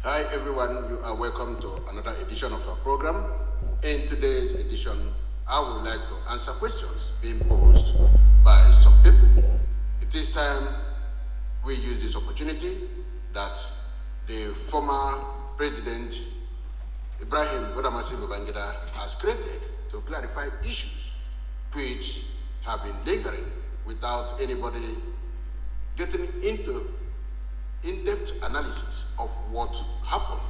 Hi everyone, you are welcome to another edition of our program. In today's edition, I would like to answer questions being posed by some people. It is time we use this opportunity that the former President Ibrahim Badamasi Babangida has created to clarify issues which have been lingering without anybody getting into in-depth analysis of what happened,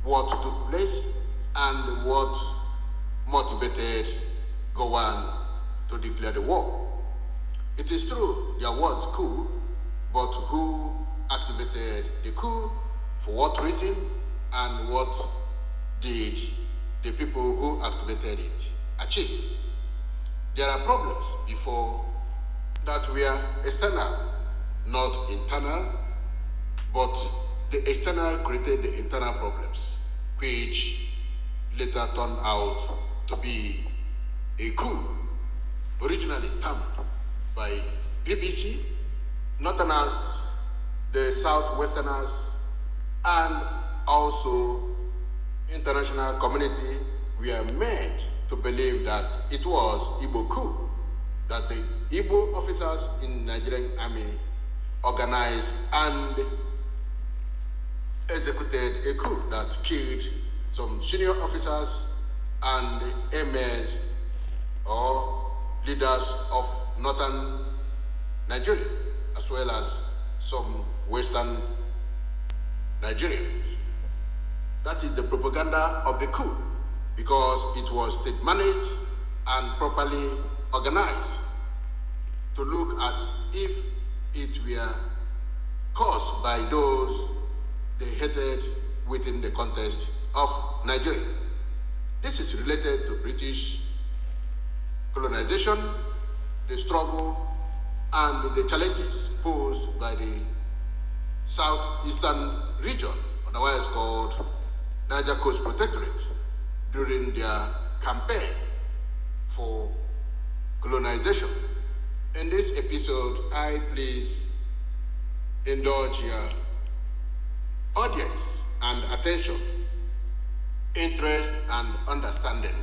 what took place, and what motivated Gowon to declare the war. It is true there was coup, but who activated the coup, for what reason, and what did the people who activated it achieve? There are problems before that were external, not internal, but the external created the internal problems, which later turned out to be a coup, originally termed by BBC, Northerners, the Southwesterners, and also international community were made to believe that it was Igbo coup, that the Igbo officers in Nigerian army organized and executed a coup that killed some senior officers and emirs or leaders of northern Nigeria, as well as some western Nigeria. That is the propaganda of the coup, because it was state managed and properly organized to look as if it were caused by those they hated within the context of Nigeria. This is related to British colonization, the struggle, and the challenges posed by the southeastern region, otherwise called Niger Coast Protectorate, during their campaign for colonization. In this episode, I please indulge your audience and attention, interest and understanding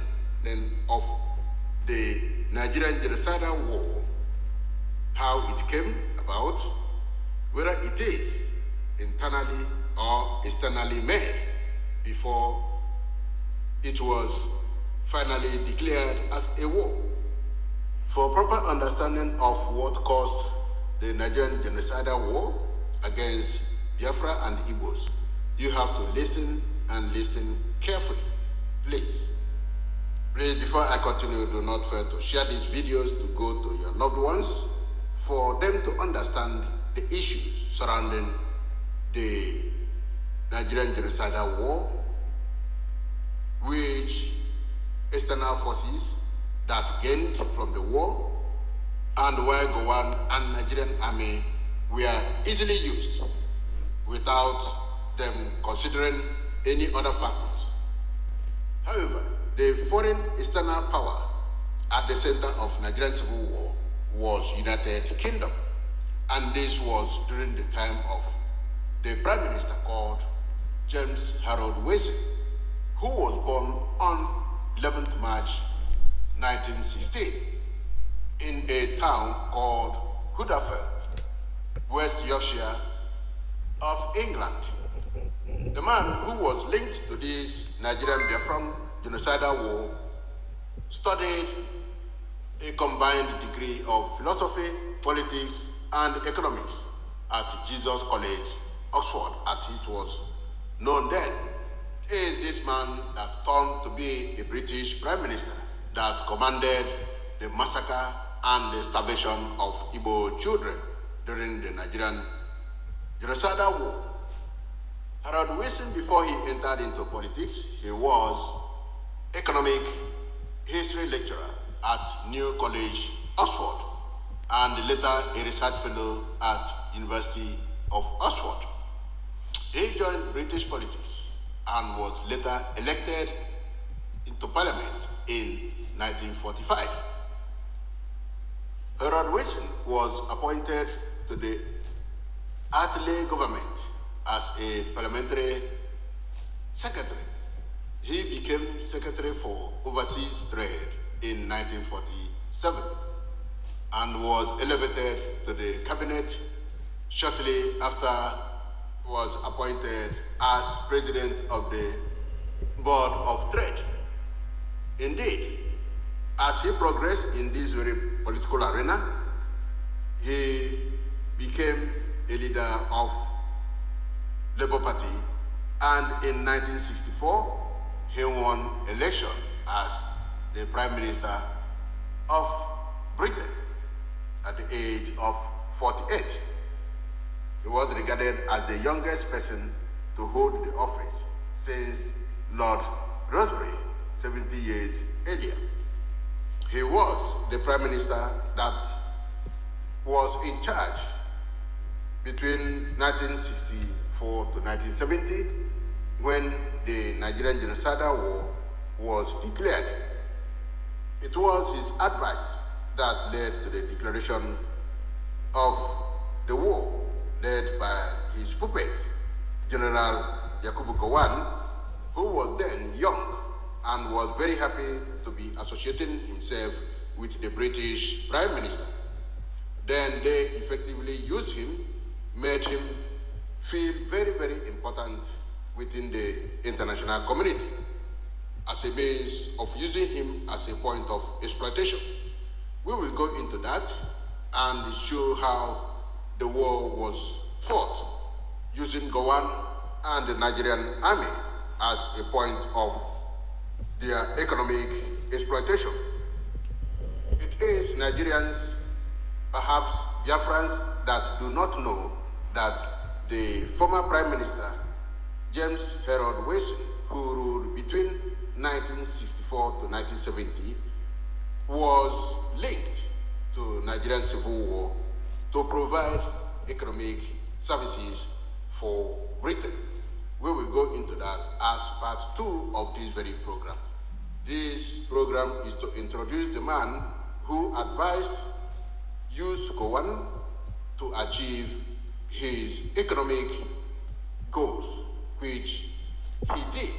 of the Nigerian Genocidal War, how it came about, whether it is internally or externally made before it was finally declared as a war. For proper understanding of what caused the Nigerian Genocidal War against Biafra and Igbos, you have to listen and listen carefully. Please, before I continue, do not fail to share these videos to go to your loved ones for them to understand the issues surrounding the Nigerian Genocidal War, which external forces that gained from the war, and where Gowon and Nigerian army were easily used without them considering any other factors. However, the foreign external power at the center of Nigerian civil war was United Kingdom, and this was during the time of the Prime Minister called James Harold Wilson, who was born on 11th March 1916 in a town called Huddersfield, West Yorkshire of England. The man who was linked to this Nigerian Biafran genocidal war studied a combined degree of philosophy, politics, and economics at Jesus College, Oxford, as it was known then. It is this man that turned to be a British Prime Minister that commanded the massacre and the starvation of Igbo children during the Nigerian Genocidal War. Harold Wilson, before he entered into politics, he was economic history lecturer at New College, Oxford, and later a research fellow at University of Oxford. He joined British politics and was later elected into Parliament in 1945. Harold Wilson was appointed to the Attlee government as a parliamentary secretary. He became secretary for overseas trade in 1947 and was elevated to the cabinet shortly after was appointed as president of the Board of Trade. Indeed, as he progressed in this very political arena, he became a leader of Labour Party, and in 1964, he won election as the Prime Minister of Britain at the age of 48. He was regarded as the youngest person to hold the office since Lord Rosebery 70 years earlier. He was the Prime Minister that was in charge between 1964 to 1970 when the Nigerian Genocidal War was declared. It was his advice that led to the declaration of the war, led by his puppet, General Gowon'S, who was then young and was very happy to be associating himself with the British Prime Minister. Then they effectively used him, made him feel very, very important within the international community as a means of using him as a point of exploitation. We will go into that and show how the war was fought using Gowon and the Nigerian army as a point of their economic exploitation. It is Nigerians, perhaps Biafrans, that do not know that the former Prime Minister, James Harold Wilson, who ruled between 1964 to 1970, was linked to Nigerian Civil War to provide economic services for Britain. We will go into that as part 2 of this very program. This program is to introduce the man who used Gowon to achieve his economic goals, which he did,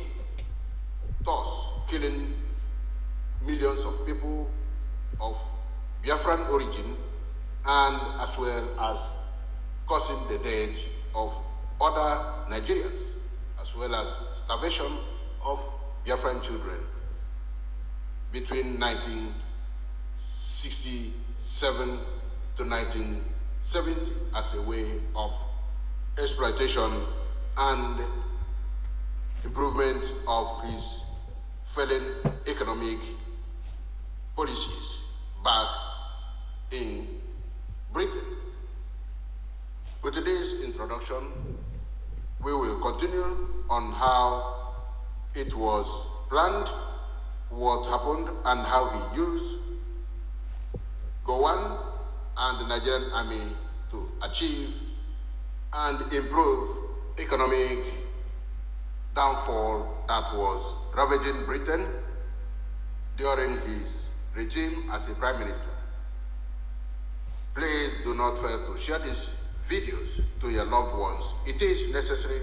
thus killing millions of people of Biafran origin and as well as causing the death of other Nigerians, as well as starvation of Biafran children between 1967 to 1970 as a way of exploitation and improvement of his failing economic policies back in Britain. With today's introduction, we will continue on how it was planned, what happened, and how he used Gowon and the Nigerian army to achieve and improve economic downfall that was ravaging Britain during his regime as a Prime Minister. Please do not fail to share these videos to your loved ones. It is necessary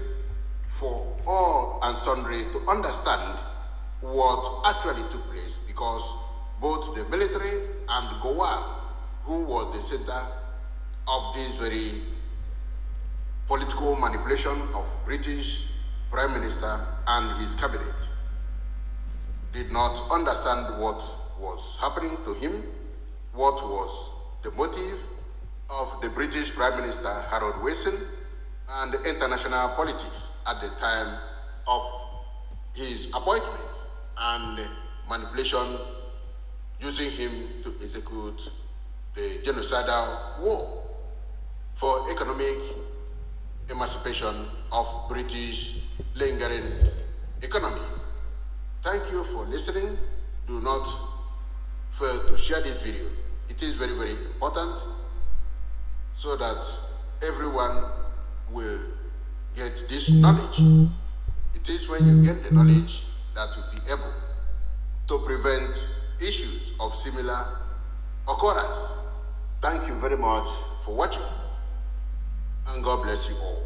for all and sundry to understand what actually took place, because both the military and Gowon, who was the center of this very political manipulation of British Prime Minister and his cabinet, did not understand what was happening to him, what was the motive of the British Prime Minister Harold Wilson and international politics at the time of his appointment and manipulation using him to execute the genocidal war for economic emancipation of British lingering economy. Thank you for listening. Do not fail to share this video. It is very, very important so that everyone will get this knowledge. It is when you get the knowledge that you'll be able to prevent issues of similar occurrence. Thank you very much for watching, and God bless you all.